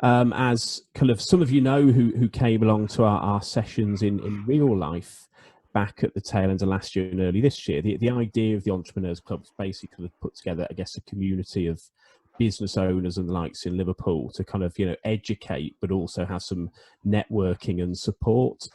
As kind of some of you know who came along to our sessions in real life back at the tail end of last year and early this year, the idea of the Entrepreneurs Club is basically kind of put together, I guess, a community of business owners and the likes in Liverpool to kind of, educate, but also have some networking and support.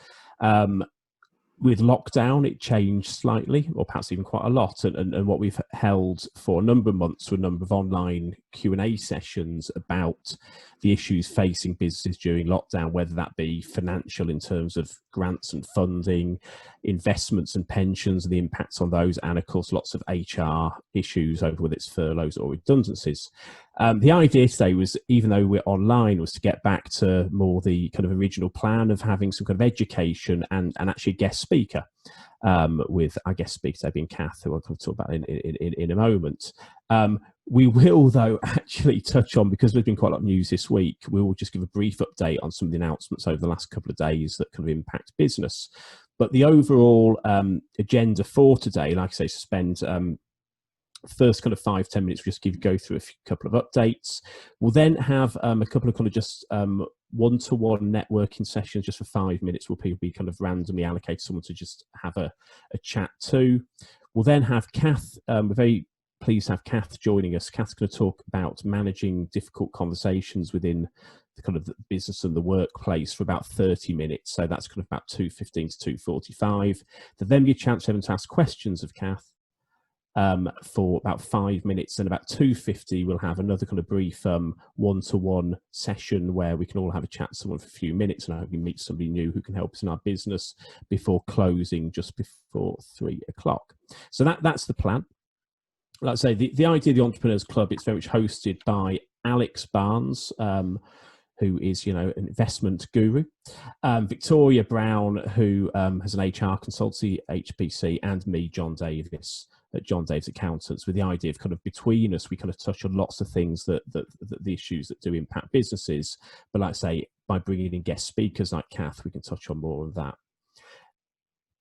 With lockdown, it changed slightly, or perhaps even quite a lot. And what we've held for a number of months were a number of online Q&A sessions about the issues facing businesses during lockdown, whether that be financial in terms of grants and funding, investments and pensions and the impacts on those, and of course lots of HR issues over whether it's furloughs or redundancies. The idea today was, even though we're online, was to get back to more the kind of original plan of having some kind of education and actually a guest speaker, with our guest speaker today being Cath, who I'll talk about in a moment. We will, though, actually touch on, because there's been quite a lot of news this week, we will just give a brief update on some of the announcements over the last couple of days that kind of impact business. But the overall agenda for today, like I say, spend first kind of 5-10 minutes, we'll just go through a couple of updates. We'll then have a couple of kind of just one-to-one networking sessions just for 5 minutes, where people be kind of randomly allocated someone to just have a chat to. We'll then have Cath. We're very pleased to have Cath joining us. Cath's going to talk about managing difficult conversations within the kind of the business and the workplace for about 30 minutes. So that's kind of about 2:15 to 2:45. There'll then be a chance for everyone to ask questions of Cath for about 5 minutes, and about 2:50 we'll have another kind of brief one-to-one session where we can all have a chat to someone for a few minutes, and I hope we meet somebody new who can help us in our business before closing just before 3 o'clock. So that's the plan. Like I say, the idea of the Entrepreneurs Club, it's very much hosted by Alex Barnes, who is, an investment guru, Victoria Brown, who has an HR consultancy, HPC, and me, Jon Davies, at Jon Davies Accountants, with the idea of kind of between us, we kind of touch on lots of things that the issues that do impact businesses. But like I say, by bringing in guest speakers like Cath, we can touch on more of that.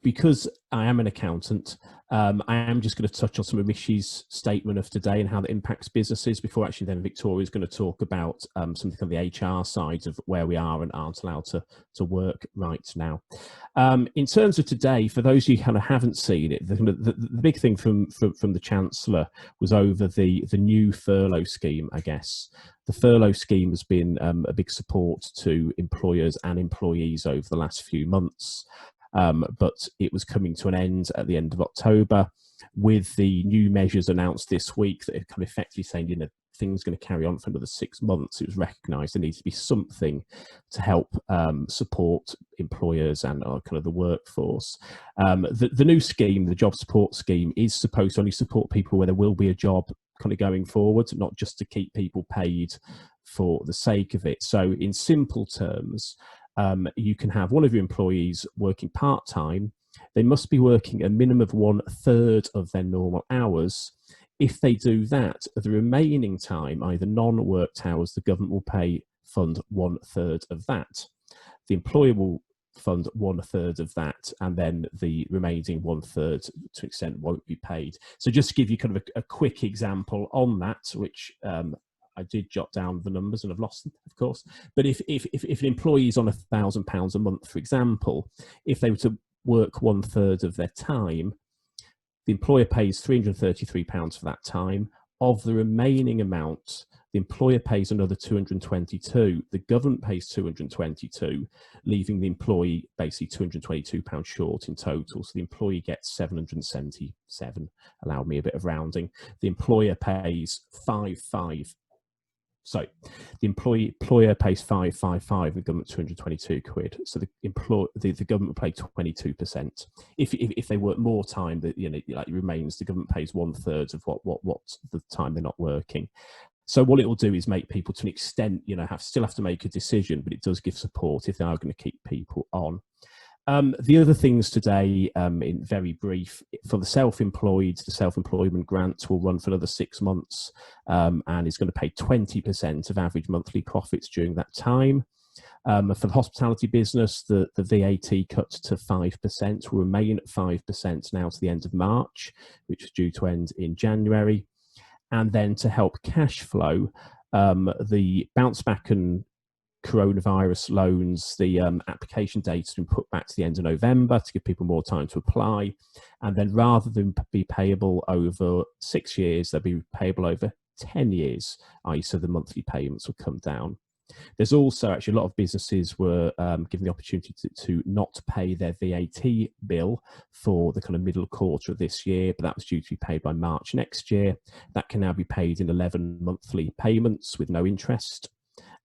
Because I am an accountant, I am just going to touch on some of Rishi's statement of today and how that impacts businesses, before actually then Victoria is going to talk about some of the HR sides of where we are and aren't allowed to work right now. In terms of today, for those of you who kind of haven't seen it, the big thing from the Chancellor was over the new furlough scheme, I guess. The furlough scheme has been a big support to employers and employees over the last few months. But it was coming to an end at the end of October, with the new measures announced this week that are kind of effectively saying, things going to carry on for another 6 months. It was recognised there needs to be something to help support employers and kind of the workforce. The new scheme, the job support scheme, is supposed to only support people where there will be a job kind of going forward, not just to keep people paid for the sake of it. So in simple terms, you can have one of your employees working part-time. They must be working a minimum of 1/3 of their normal hours. If they do that, the remaining time, either non-worked hours, the government will fund 1/3 of that. The employer will fund 1/3 of that, and then the remaining 1/3 to an extent won't be paid. So just to give you kind of a quick example on that, which I did jot down the numbers and I've lost them, of course. But if an employee is on £1,000 a month, for example, if they were to work 1/3 of their time, the employer pays £333 for that time. Of the remaining amount, the employer pays another 222. The government pays 222, leaving the employee basically £222 short in total. So the employee gets 777. Allow me a bit of rounding. The employer pays 55. So the employer pays 555 and the government 222 quid. So the government will pay 22%. If they work more time, that it remains, the government pays 1/3 of what the time they're not working. So what it will do is make people, to an extent, still have to make a decision, but it does give support if they are going to keep people on. The other things today, in very brief, for the self-employed, the self-employment grant will run for another 6 months, and is going to pay 20% of average monthly profits during that time. For the hospitality business, the VAT cut to 5% will remain at 5% now to the end of March, which is due to end in January. And then to help cash flow, the bounce back and coronavirus loans, the application date has been put back to the end of November to give people more time to apply. And then rather than be payable over 6 years, they'll be payable over 10 years, i.e. so the monthly payments will come down. There's also actually a lot of businesses were given the opportunity to not pay their VAT bill for the kind of middle quarter of this year, but that was due to be paid by March next year. That can now be paid in 11 monthly payments with no interest.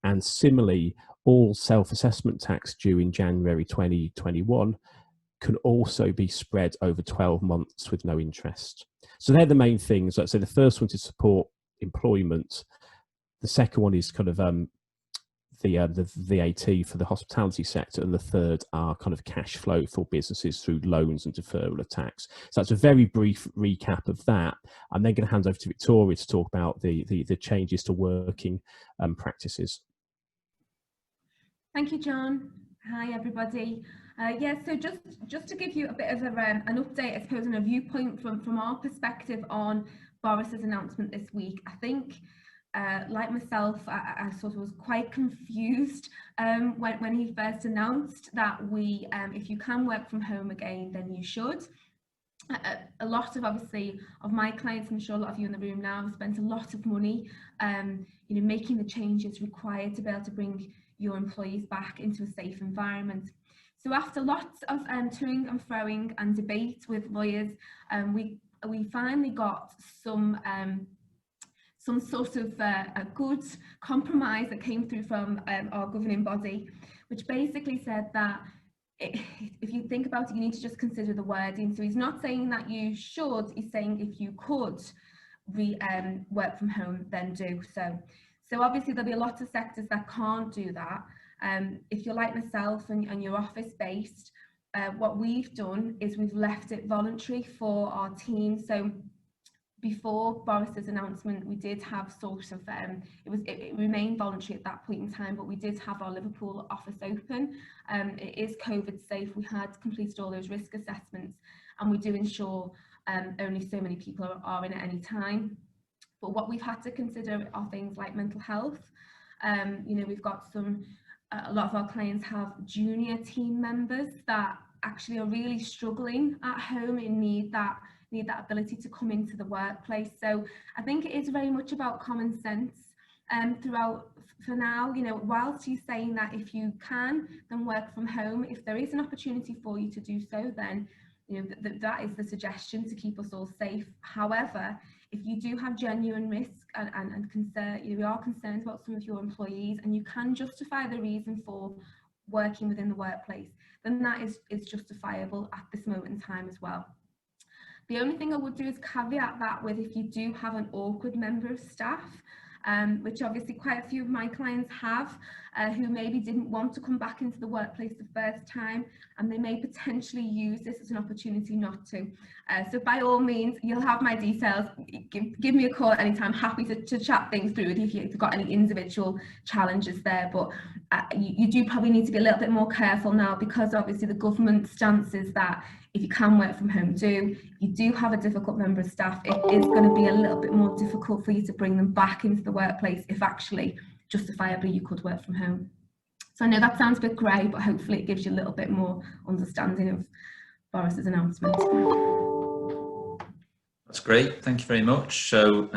And similarly, all self-assessment tax due in January 2021 can also be spread over 12 months with no interest. So they're the main things. Let's say the first one to support employment. The second one is kind of the VAT for the hospitality sector, and the third are kind of cash flow for businesses through loans and deferral of tax. So that's a very brief recap of that. I'm then going to hand over to Victoria to talk about the changes to working practices. Thank you, John. Hi, everybody. So just to give you a bit of an update, I suppose, and a viewpoint from our perspective on Boris's announcement this week. I think, like myself, I sort of was quite confused when he first announced that if you can work from home again, then you should. A lot of, obviously, of my clients, I'm sure a lot of you in the room now, have spent a lot of money, making the changes required to be able to bring your employees back into a safe environment. So after lots of toing and froing and debate with lawyers, we finally got some sort of a good compromise that came through from our governing body, which basically said that if you think about it, you need to just consider the wording. So he's not saying that you should, he's saying if you could work from home, then do so. So obviously there'll be a lot of sectors that can't do that. If you're like myself and you're office-based, what we've done is we've left it voluntary for our team. So before Boris's announcement, we did have sort of, it remained voluntary at that point in time, but we did have our Liverpool office open. It is COVID safe. We had completed all those risk assessments, and we do ensure only so many people are in at any time. But what we've had to consider are things like mental health. We've got a lot of our clients have junior team members that actually are really struggling at home and need that ability to come into the workplace. So I think it is very much about common sense throughout for now. Whilst he's saying that if you can, then work from home, if there is an opportunity for you to do so, then that is the suggestion to keep us all safe. However, if you do have genuine risk and concern, you are concerned about some of your employees, and you can justify the reason for working within the workplace, then that is justifiable at this moment in time as well. The only thing I would do is caveat that with if you do have an awkward member of staff, which obviously quite a few of my clients have, who maybe didn't want to come back into the workplace the first time, and they may potentially use this as an opportunity not to. So by all means, you'll have my details. Give me a call at any time. Happy to chat things through with you if you've got any individual challenges there. But you do probably need to be a little bit more careful now, because obviously the government stance is that if you can work from home, do. If you do have a difficult member of staff, it is going to be a little bit more difficult for you to bring them back into the workplace if actually justifiably you could work from home. So I know that sounds a bit grey, but hopefully it gives you a little bit more understanding of Boris's announcement. That's great, thank you very much. So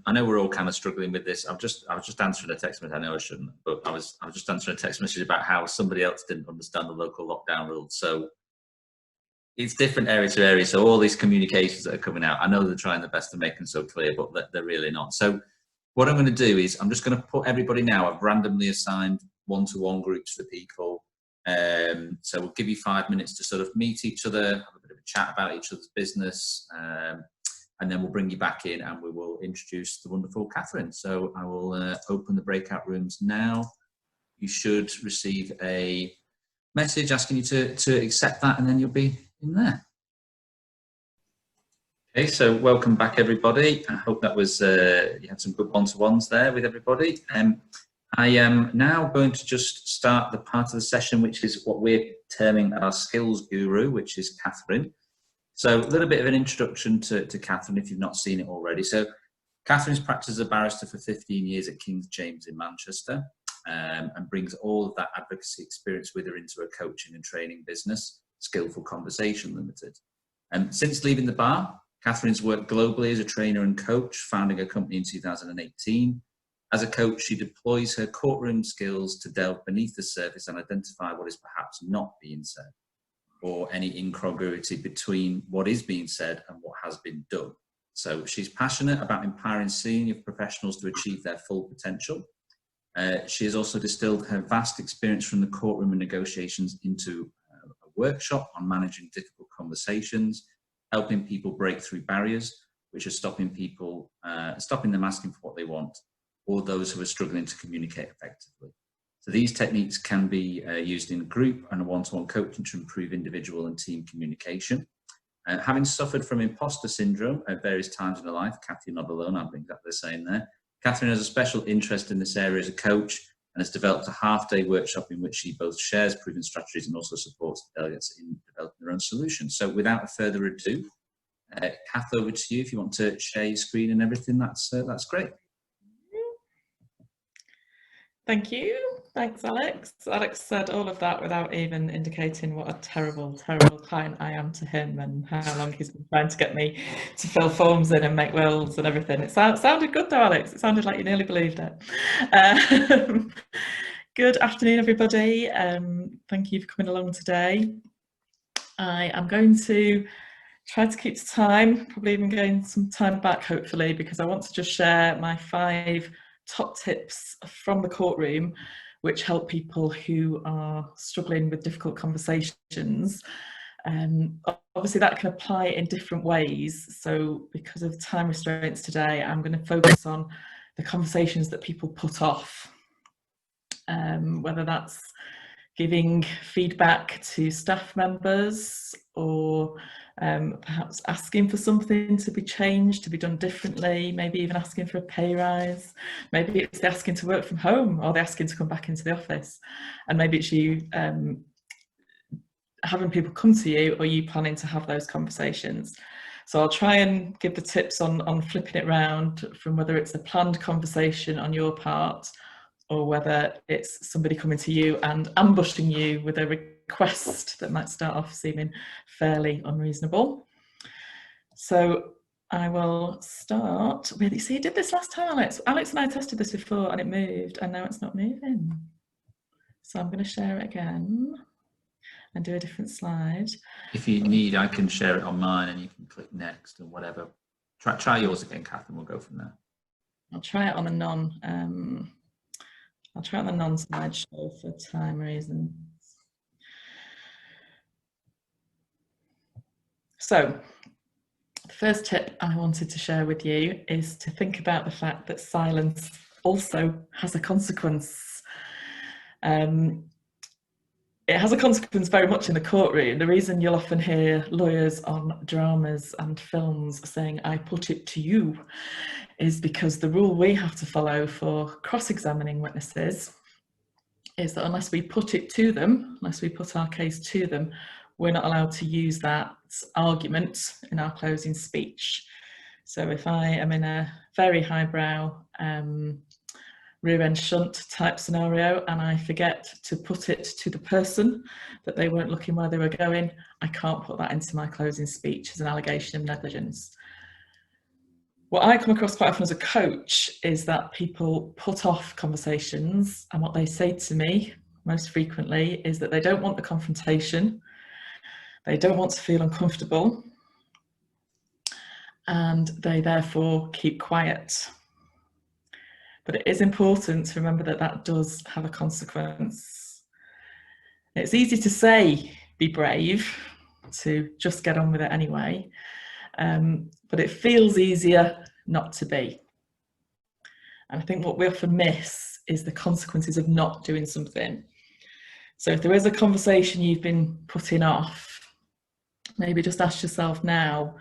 I know we're all kind of struggling with this. I was just answering a text message. I know I shouldn't, but I was just answering a text message about how somebody else didn't understand the local lockdown rules. So it's different area to area. So all these communications that are coming out, I know they're trying their best to make them so clear, but they're really not. So what I'm going to do is I'm just going to put everybody now. I've randomly assigned one-to-one groups for people. So we'll give you 5 minutes to sort of meet each other, have a bit of a chat about each other's business, and then we'll bring you back in and we will introduce the wonderful Catherine. So I will open the breakout rooms now. You should receive a message asking you to accept that, and then you'll be in there. Okay, so welcome back everybody. I hope that was you had some good one-to-ones there with everybody. I am now going to just start the part of the session which is what we're terming our skills guru, which is Catherine. So a little bit of an introduction to Catherine if you've not seen it already. So Catherine's practiced as a barrister for 15 years at King's James in Manchester. and brings all of that advocacy experience with her into a coaching and training business, Skilful Conversation Limited. Since leaving the bar, Catherine's worked globally as a trainer and coach, founding a company in 2018. As a coach, she deploys her courtroom skills to delve beneath the surface and identify what is perhaps not being said, or any incongruity between what is being said and what has been done. So she's passionate about empowering senior professionals to achieve their full potential. She has also distilled her vast experience from the courtroom and negotiations into a workshop on managing difficult conversations, helping people break through barriers, which are stopping them asking for what they want, or those who are struggling to communicate effectively. So these techniques can be used in group and one-to-one coaching to improve individual and team communication. Having suffered from imposter syndrome at various times in her life, Cath, you're not alone, I'm exactly the same there. Catherine has a special interest in this area as a coach and has developed a half-day workshop in which she both shares proven strategies and also supports delegates in developing their own solutions. So without further ado, Cath, over to you. If you want to share your screen and everything, that's great. Thank you. Thanks, Alex. Alex said all of that without even indicating what a terrible, terrible client I am to him and how long he's been trying to get me to fill forms in and make wills and everything. It sounded good though, Alex. It sounded like you nearly believed it. Good afternoon, everybody. Thank you for coming along today. I am going to try to keep to time, probably even gain some time back, hopefully, because I want to just share my 5 top tips from the courtroom which help people who are struggling with difficult conversations. Obviously that can apply in different ways, so because of time restraints today I'm going to focus on the conversations that people put off, whether that's giving feedback to staff members or perhaps asking for something to be changed, to be done differently, maybe even asking for a pay rise. Maybe it's the asking to work from home or the asking to come back into the office. And maybe it's you having people come to you or you planning to have those conversations. So I'll try and give the tips on flipping it round from whether it's a planned conversation on your part or whether it's somebody coming to you and ambushing you with a request that might start off seeming fairly unreasonable. So I will start with, you see, you did this last time, Alex. Alex and I tested this before and it moved and now it's not moving. So I'm going to share it again and do a different slide. If you need, I can share it on mine and you can click next and whatever. Try yours again, Cath, and we'll go from there. I'll try it on a non-slideshow for time reasons. So the first tip I wanted to share with you is to think about the fact that silence also has a consequence. It has a consequence very much in the courtroom. The reason you'll often hear lawyers on dramas and films saying, "I put it to you," is because the rule we have to follow for cross-examining witnesses is that unless we put it to them, unless we put our case to them, we're not allowed to use that argument in our closing speech. So if I am in a very highbrow rear end shunt type scenario and I forget to put it to the person that they weren't looking where they were going, I can't put that into my closing speech as an allegation of negligence. What I come across quite often as a coach is that people put off conversations, and what they say to me most frequently is that they don't want the confrontation, they don't want to feel uncomfortable, and they therefore keep quiet. But it is important to remember that that does have a consequence. It's easy to say, be brave, to just get on with it anyway, but it feels easier not to be. And I think what we often miss is the consequences of not doing something. So if there is a conversation you've been putting off, maybe just ask yourself now,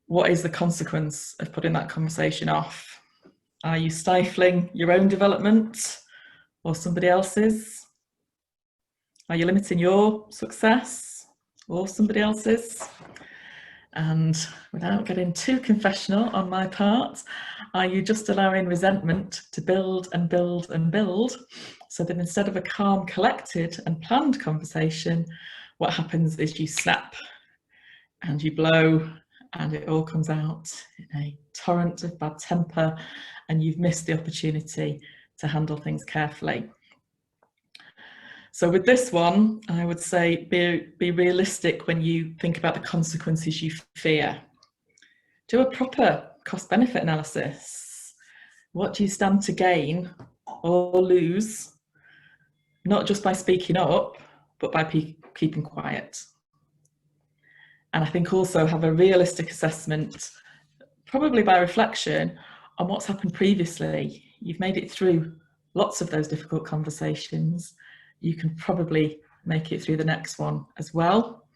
what is the consequence of putting that conversation off? Are you stifling your own development or somebody else's? Are you limiting your success or somebody else's? And without getting too confessional on my part, are you just allowing resentment to build and build and build, so that instead of a calm, collected and planned conversation, what happens is you snap and you blow and it all comes out in a torrent of bad temper, and you've missed the opportunity to handle things carefully. So with this one, I would say be realistic when you think about the consequences you fear. Do a proper cost-benefit analysis. What do you stand to gain or lose, not just by speaking up, but by keeping quiet? And I think also have a realistic assessment, probably by reflection, on what's happened previously. You've made it through lots of those difficult conversations. You can probably make it through the next one as well.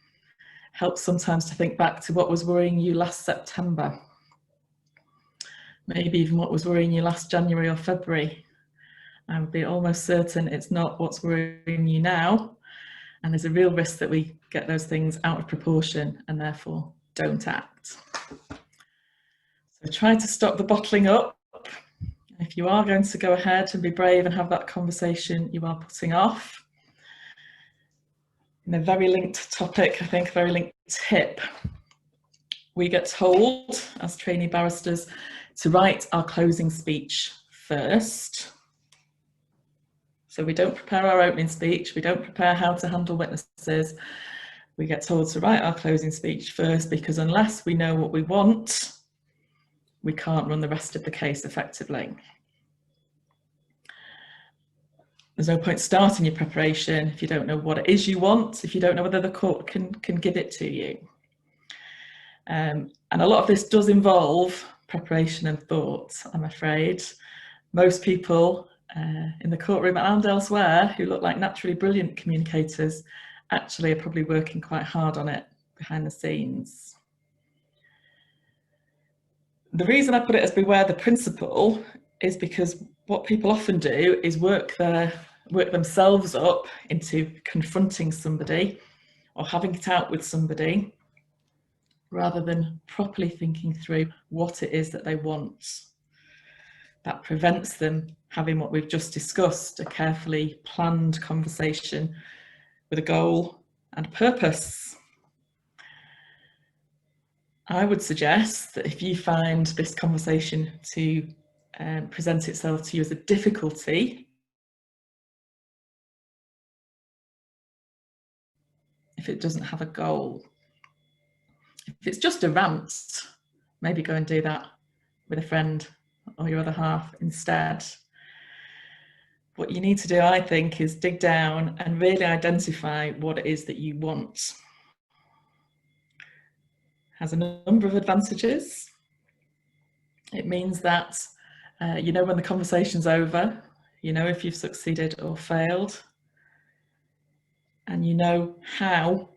Helps sometimes to think back to what was worrying you last September. Maybe even what was worrying you last January or February. I would be almost certain it's not what's worrying you now. And there's a real risk that we get those things out of proportion and therefore don't act. So try to stop the bottling up. If you are going to go ahead and be brave and have that conversation you are putting off. In a very linked topic, I think a very linked tip, we get told as trainee barristers to write our closing speech first. So we don't prepare our opening speech, we don't prepare how to handle witnesses. We get told to write our closing speech first, because unless we know what we want, we can't run the rest of the case effectively. There's no point starting your preparation if you don't know what it is you want, if you don't know whether the court can give it to you. And a lot of this does involve preparation and thought, I'm afraid. Most people in the courtroom and elsewhere who look like naturally brilliant communicators actually are probably working quite hard on it behind the scenes. The reason I put it as beware the principle is because what people often do is work themselves up into confronting somebody or having it out with somebody, rather than properly thinking through what it is that they want. That prevents them having what we've just discussed, a carefully planned conversation with a goal and purpose. I would suggest that if you find this conversation to present itself to you as a difficulty, if it doesn't have a goal, if it's just a rant, maybe go and do that with a friend or your other half instead. What you need to do, I think, is dig down and really identify what it is that you want. It has a number of advantages. It means that you know when the conversation's over, you know if you've succeeded or failed, and you know how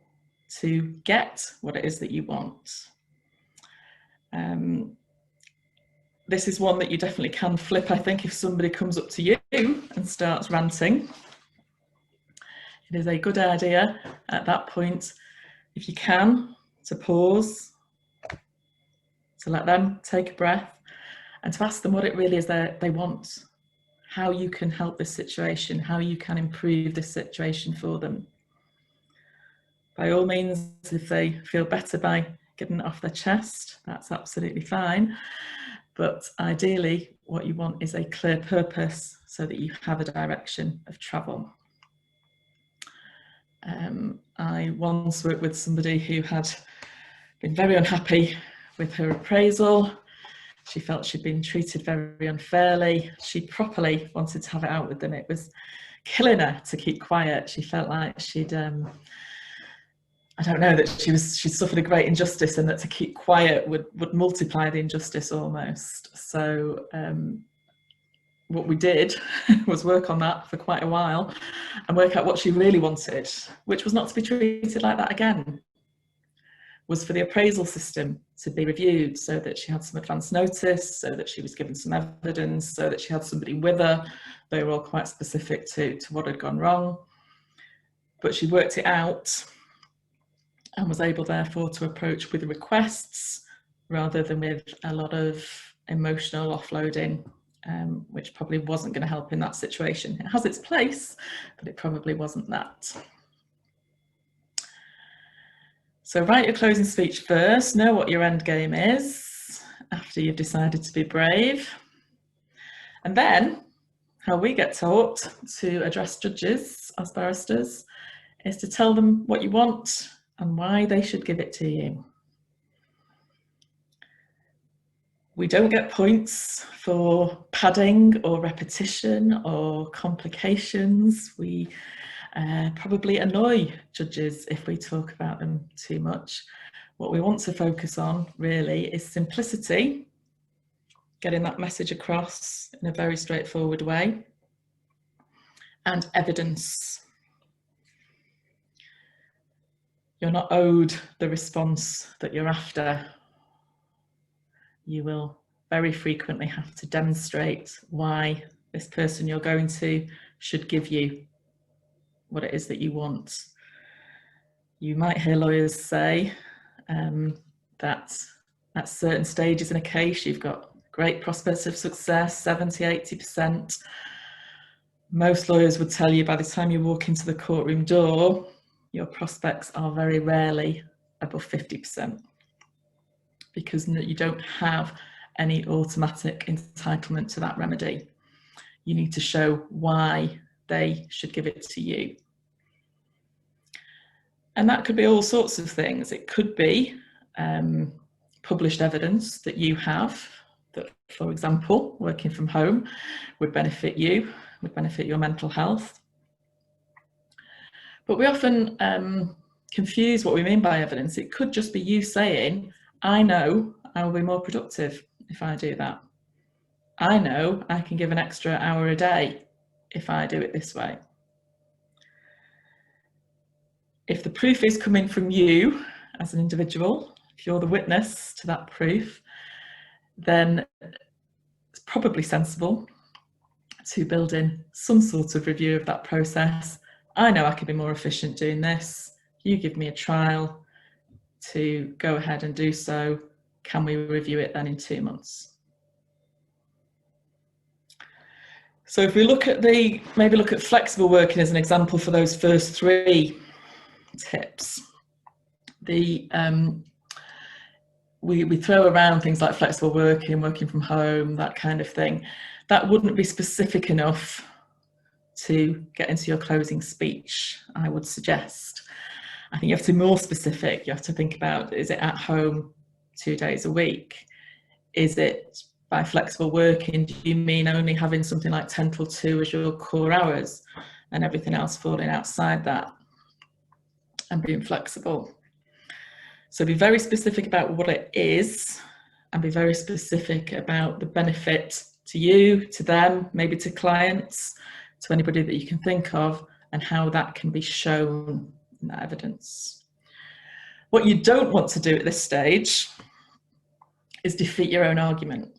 to get what it is that you want. This is one that you definitely can flip, I think, if somebody comes up to you and starts ranting. It is a good idea at that point, if you can, to pause, to let them take a breath, and to ask them what it really is they want, how you can help this situation, how you can improve this situation for them. By all means, if they feel better by getting it off their chest, that's absolutely fine. But ideally, what you want is a clear purpose so that you have a direction of travel. I once worked with somebody who had been very unhappy with her appraisal. She felt she'd been treated very unfairly. She properly wanted to have it out with them. It was killing her to keep quiet. She felt like she'd I don't know, that she'd suffered a great injustice, and that to keep quiet would multiply the injustice almost. So what we did was work on that for quite a while and work out what she really wanted, which was not to be treated like that again, was for the appraisal system to be reviewed so that she had some advance notice, so that she was given some evidence, so that she had somebody with her. They were all quite specific to what had gone wrong. But she worked it out, and was able therefore to approach with requests rather than with a lot of emotional offloading, which probably wasn't going to help in that situation. It has its place, but it probably wasn't that. So write your closing speech first, know what your end game is after you've decided to be brave. And then how we get taught to address judges as barristers is to tell them what you want and why they should give it to you. We don't get points for padding or repetition or complications. We probably annoy judges if we talk about them too much. What we want to focus on really is simplicity, getting that message across in a very straightforward way, and evidence. You're not owed the response that you're after. You will very frequently have to demonstrate why this person you're going to should give you what it is that you want. You might hear lawyers say that at certain stages in a case, you've got great prospects of success, 70, 80%. Most lawyers would tell you by the time you walk into the courtroom door, your prospects are very rarely above 50%, because you don't have any automatic entitlement to that remedy. You need to show why they should give it to you. And that could be all sorts of things. It could be published evidence that you have that, for example, working from home would benefit you, would benefit your mental health. But we often confuse what we mean by evidence. It could just be you saying, I know I will be more productive if I do that. I know I can give an extra hour a day if I do it this way. If the proof is coming from you as an individual, if you're the witness to that proof, then it's probably sensible to build in some sort of review of that process. I know I could be more efficient doing this. You give me a trial to go ahead and do so. Can we review it then in 2 months? So if we look at maybe look at flexible working as an example for those first 3 tips. We throw around things like flexible working, working from home, that kind of thing. That wouldn't be specific enough to get into your closing speech, I would suggest. I think you have to be more specific. You have to think about, is it at home 2 days a week? Is it by flexible working, do you mean only having something like 10 till 2 as your core hours and everything else falling outside that and being flexible? So be very specific about what it is and be very specific about the benefit to you, to them, maybe to clients, to anybody that you can think of, and how that can be shown in that evidence. What you don't want to do at this stage is defeat your own argument.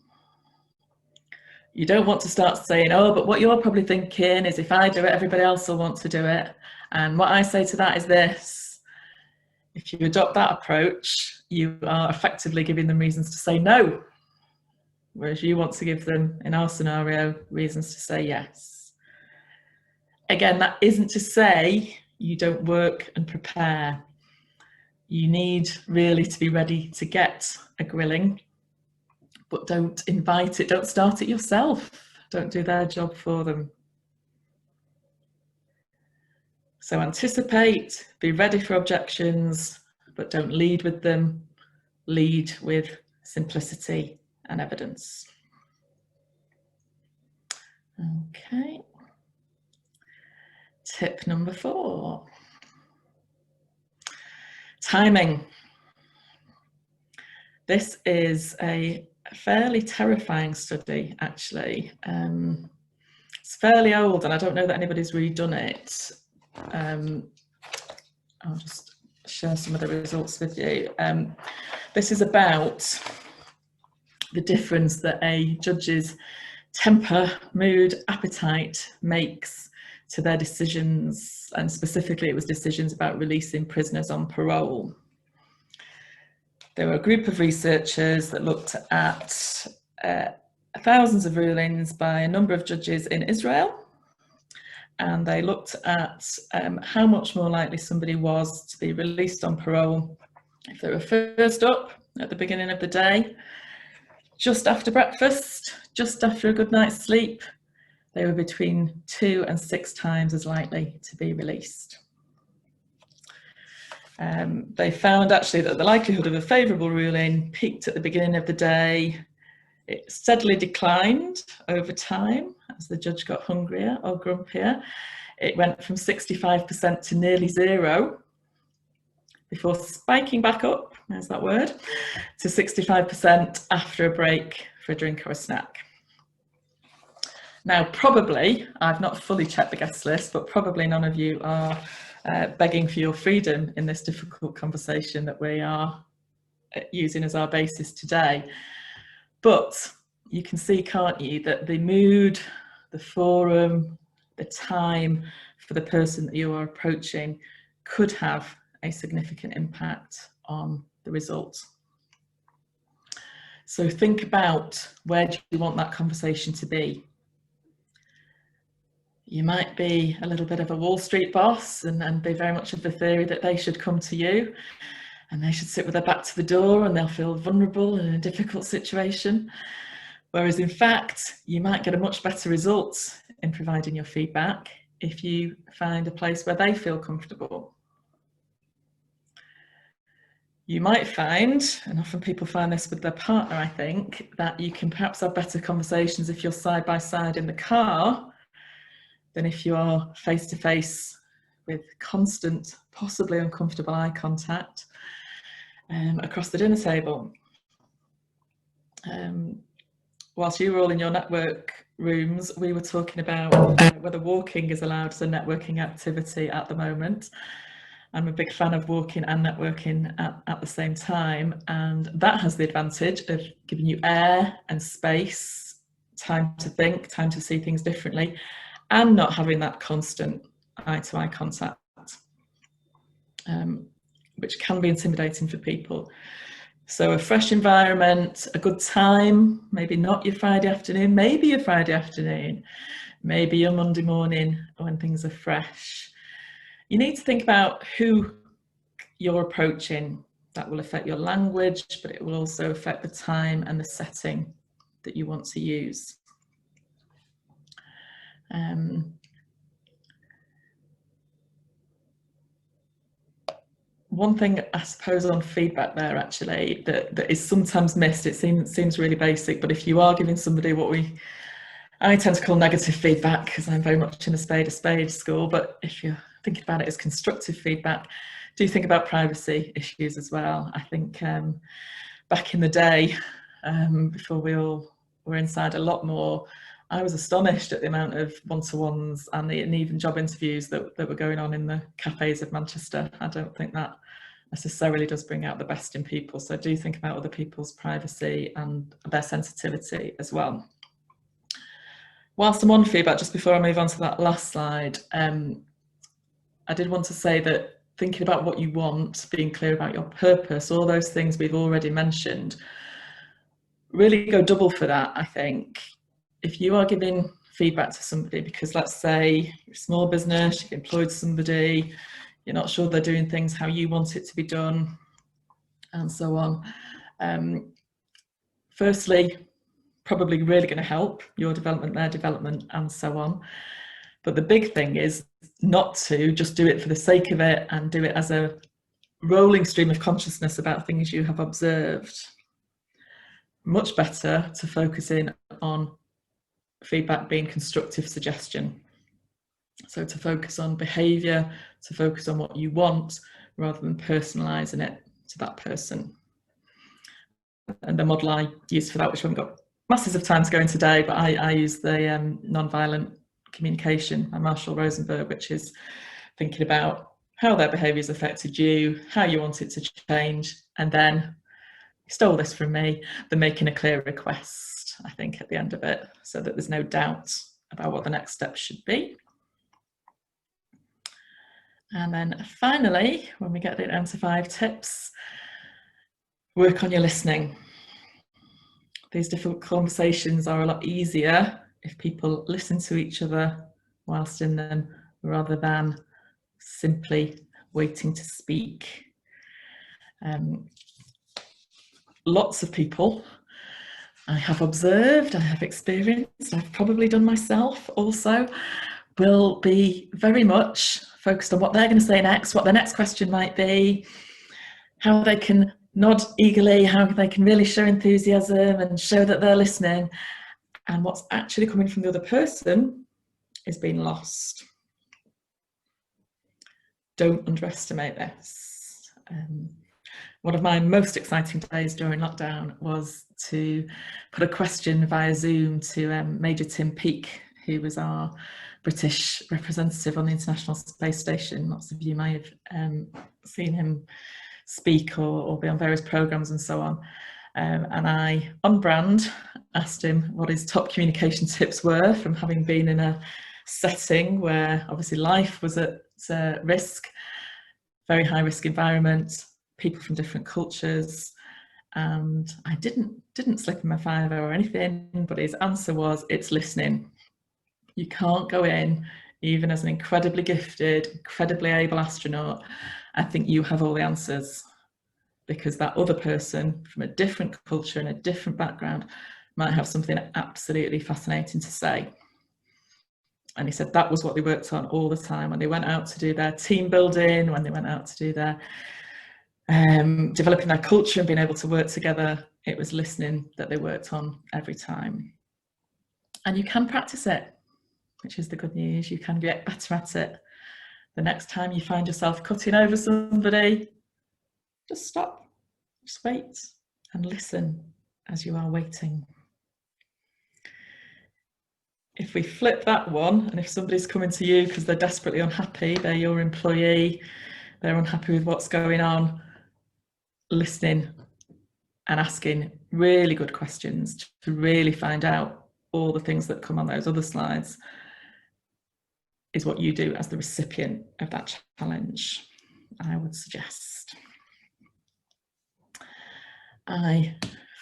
You don't want to start saying, oh, but what you're probably thinking is if I do it, everybody else will want to do it. And what I say to that is this. If you adopt that approach, you are effectively giving them reasons to say no, whereas you want to give them, in our scenario, reasons to say yes. Again, that isn't to say you don't work and prepare. You need really to be ready to get a grilling, but don't invite it, don't start it yourself. Don't do their job for them. So anticipate, be ready for objections, but don't lead with them. Lead with simplicity and evidence. Okay. Tip number 4. Timing. This is a fairly terrifying study, actually. It's fairly old, and I don't know that anybody's really done it. I'll just share some of the results with you. This is about the difference that a judge's temper, mood, appetite makes to their decisions, and specifically it was decisions about releasing prisoners on parole. There were a group of researchers that looked at thousands of rulings by a number of judges in Israel, and they looked at how much more likely somebody was to be released on parole if they were first up at the beginning of the day, just after breakfast, just after a good night's sleep. They were between 2 and 6 times as likely to be released. They found actually that the likelihood of a favourable ruling peaked at the beginning of the day. It steadily declined over time as the judge got hungrier or grumpier. It went from 65% to nearly 0 before spiking back up, there's that word, to 65% after a break for a drink or a snack. Now, probably, I've not fully checked the guest list, but probably none of you are begging for your freedom in this difficult conversation that we are using as our basis today. But you can see, can't you, that the mood, the forum, the time for the person that you are approaching could have a significant impact on the results. So think about, where do you want that conversation to be? You might be a little bit of a Wall Street boss and be very much of the theory that they should come to you and they should sit with their back to the door and they'll feel vulnerable in a difficult situation. Whereas in fact, you might get a much better result in providing your feedback if you find a place where they feel comfortable. You might find, and often people find this with their partner, I think, that you can perhaps have better conversations if you're side by side in the car than if you are face to face with constant, possibly uncomfortable eye contact across the dinner table. Whilst you were all in your network rooms, we were talking about whether walking is allowed as a networking activity at the moment. I'm a big fan of walking and networking at the same time, and that has the advantage of giving you air and space, time to think, time to see things differently, and not having that constant eye-to-eye contact, which can be intimidating for people. So a fresh environment, a good time, maybe not your Friday afternoon, maybe your Friday afternoon, maybe your Monday morning when things are fresh. You need to think about who you're approaching. That will affect your language, but it will also affect the time and the setting that you want to use. One thing I suppose on feedback there actually that is sometimes missed, it seems really basic, but if you are giving somebody what I tend to call negative feedback, because I'm very much in a spade school, but if you're thinking about it as constructive feedback, do think about privacy issues as well. I think back in the day, before we all were inside a lot more, I was astonished at the amount of one-to-ones and even job interviews that were going on in the cafes of Manchester. I don't think that necessarily does bring out the best in people. So do think about other people's privacy and their sensitivity as well. Whilst I'm on feedback, just before I move on to that last slide, I did want to say that thinking about what you want, being clear about your purpose, all those things we've already mentioned, really go double for that, I think. If you are giving feedback to somebody because, let's say, you're a small business, you've employed somebody, you're not sure they're doing things how you want it to be done, and so on. Firstly, probably really going to help your development, their development, and so on. But the big thing is not to just do it for the sake of it and do it as a rolling stream of consciousness about things you have observed. Much better to focus in on feedback being constructive suggestion. So to focus on behaviour, to focus on what you want, rather than personalising it to that person. And the model I use for that, which we haven't got masses of time to go in today, but I use the non-violent communication by Marshall Rosenberg, which is thinking about how their behaviour has affected you, how you want it to change, and then, you stole this from me, the making a clear request, I think, at the end of it, so that there's no doubt about what the next step should be. And then finally, when we get down to 5 tips, work on your listening. These difficult conversations are a lot easier if people listen to each other whilst in them, rather than simply waiting to speak. Lots of people I have observed, I have experienced, I've probably done myself also, will be very much focused on what they're going to say next, what their next question might be, how they can nod eagerly, how they can really show enthusiasm and show that they're listening. And what's actually coming from the other person is being lost. Don't underestimate this. One of my most exciting days during lockdown was to put a question via Zoom to Major Tim Peake, who was our British representative on the International Space Station. Lots of you may have seen him speak or be on various programmes and so on. And I, on brand, asked him what his top communication tips were from having been in a setting where obviously life was at risk, very high risk environment, people from different cultures, and I didn't slip him a fiver or anything, but his answer was, it's listening. You can't go in, even as an incredibly gifted, incredibly able astronaut, I think you have all the answers, because that other person from a different culture and a different background might have something absolutely fascinating to say. And he said that was what they worked on all the time when they went out to do their team building, when they went out to do their developing their culture and being able to work together. It was listening that they worked on every time. And you can practice it, which is the good news. You can get better at it. The next time you find yourself cutting over somebody, just stop, just wait and listen as you are waiting. If we flip that one, and if somebody's coming to you because they're desperately unhappy, they're your employee, they're unhappy with what's going on, listening and asking really good questions to really find out all the things that come on those other slides is what you do as the recipient of that challenge, I would suggest. I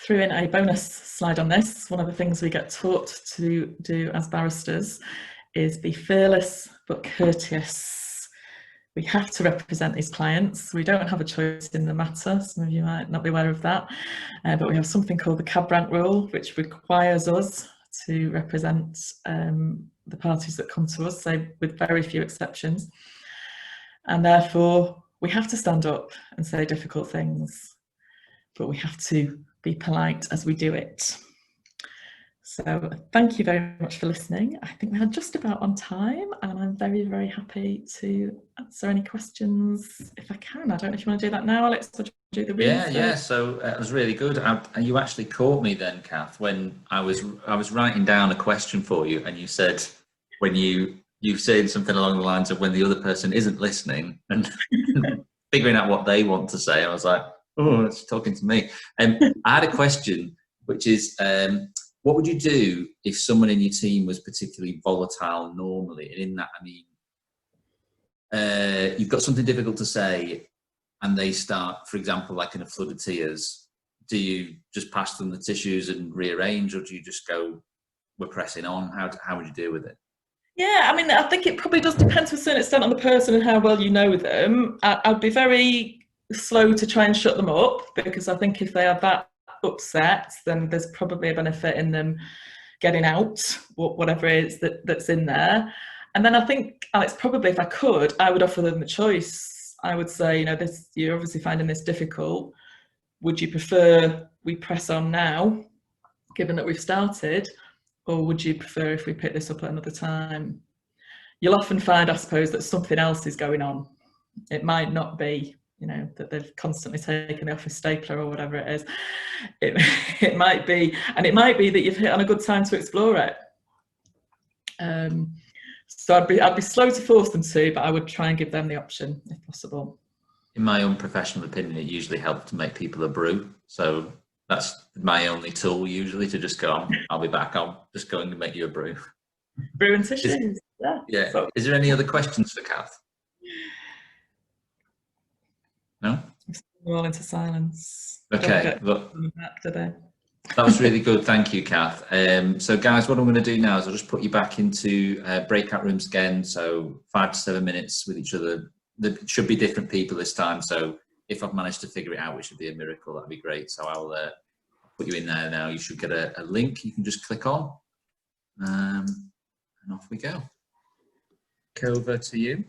threw in a bonus slide on this. One of the things we get taught to do as barristers is be fearless but courteous. We have to represent these clients. We don't have a choice in the matter. Some of you might not be aware of that, but we have something called the cab rank rule, which requires us to represent the parties that come to us, so with very few exceptions. And therefore, we have to stand up and say difficult things, but we have to be polite as we do it. So thank you very much for listening. I think we are just about on time, and I'm very, very happy to answer any questions if I can. I don't know if you want to do that now, Alex, or do the reading. Yeah. So it was really good. You actually caught me then, Cath, when I was writing down a question for you, and you said when you said something along the lines of when the other person isn't listening and figuring out what they want to say. I was like, oh, it's talking to me. I had a question, which is, what would you do if someone in your team was particularly volatile normally? And in that, I mean, you've got something difficult to say and they start, for example, like in a flood of tears. Do you just pass them the tissues and rearrange, or do you just go, we're pressing on? How would you deal with it? Yeah, I mean, I think it probably does depend to a certain extent on the person and how well you know them. I'd be very slow to try and shut them up, because I think if they are that upset, then there's probably a benefit in them getting out whatever it is that's in there. And then I think, Alex, probably if I could, I would offer them the choice. I would say, you know, this, you're obviously finding this difficult. Would you prefer we press on now, given that we've started, or would you prefer if we pick this up at another time? You'll often find, I suppose, that something else is going on. It might not be, you know, that they've constantly taken the office stapler or whatever it is. It might be, and it might be that you've hit on a good time to explore it. So I'd be slow to force them to, but I would try and give them the option if possible. In my unprofessional opinion, it usually helps to make people a brew. So that's my only tool usually, to just go, I'll be back. I'll just go and make you a brew. Brew and tissues. Yeah. So, is there any other questions for Cath? No? We're all into silence. Okay, look, Back today. that was really good. Thank you, Cath. So guys, what I'm going to do now is I'll just put you back into breakout rooms again. So 5 to 7 minutes with each other. There should be different people this time. So if I've managed to figure it out, which would be a miracle, that'd be great. So I'll put you in there now. You should get a link you can just click on. And off we go. Over to you.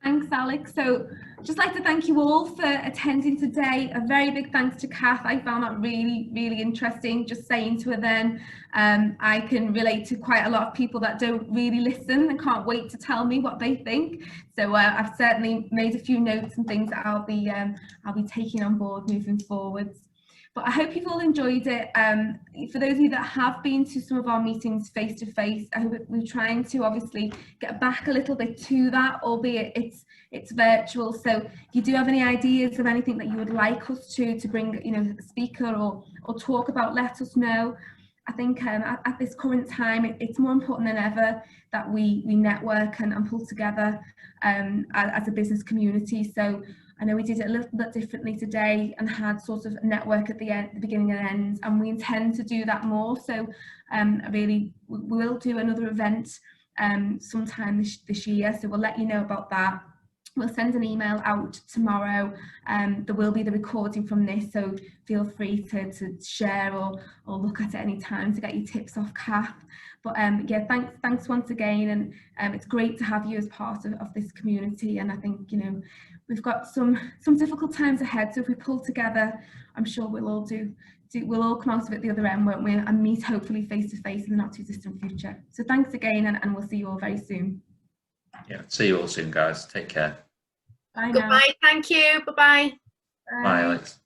Thanks, Alex. So just like to thank you all for attending today. A very big thanks to Cath. I found that really, really interesting. Just saying to her then, I can relate to quite a lot of people that don't really listen and can't wait to tell me what they think. So I've certainly made a few notes and things that I'll be taking on board moving forwards. But I hope you've all enjoyed it. For those of you that have been to some of our meetings face to face, I hope we're trying to obviously get back a little bit to that, albeit it's virtual. So if you do have any ideas of anything that you would like us to bring, a speaker or talk about, let us know. I think at this current time, it's more important than ever that we network and pull together as a business community. So I know we did it a little bit differently today and had sort of a network at the beginning and end, and we intend to do that more. So really, we will do another event sometime this year. So we'll let you know about that. We'll send an email out tomorrow. There will be the recording from this, so feel free to share or look at it any time to get your tips off Cath. But yeah, thanks once again, and it's great to have you as part of this community. And I think we've got some difficult times ahead. So if we pull together, I'm sure we'll all we'll all come out of it the other end, won't we? And meet hopefully face to face in the not too distant future. So thanks again, and we'll see you all very soon. Yeah, see you all soon, guys. Take care. Bye now. Goodbye. Thank you. Bye-bye. Bye, Alex.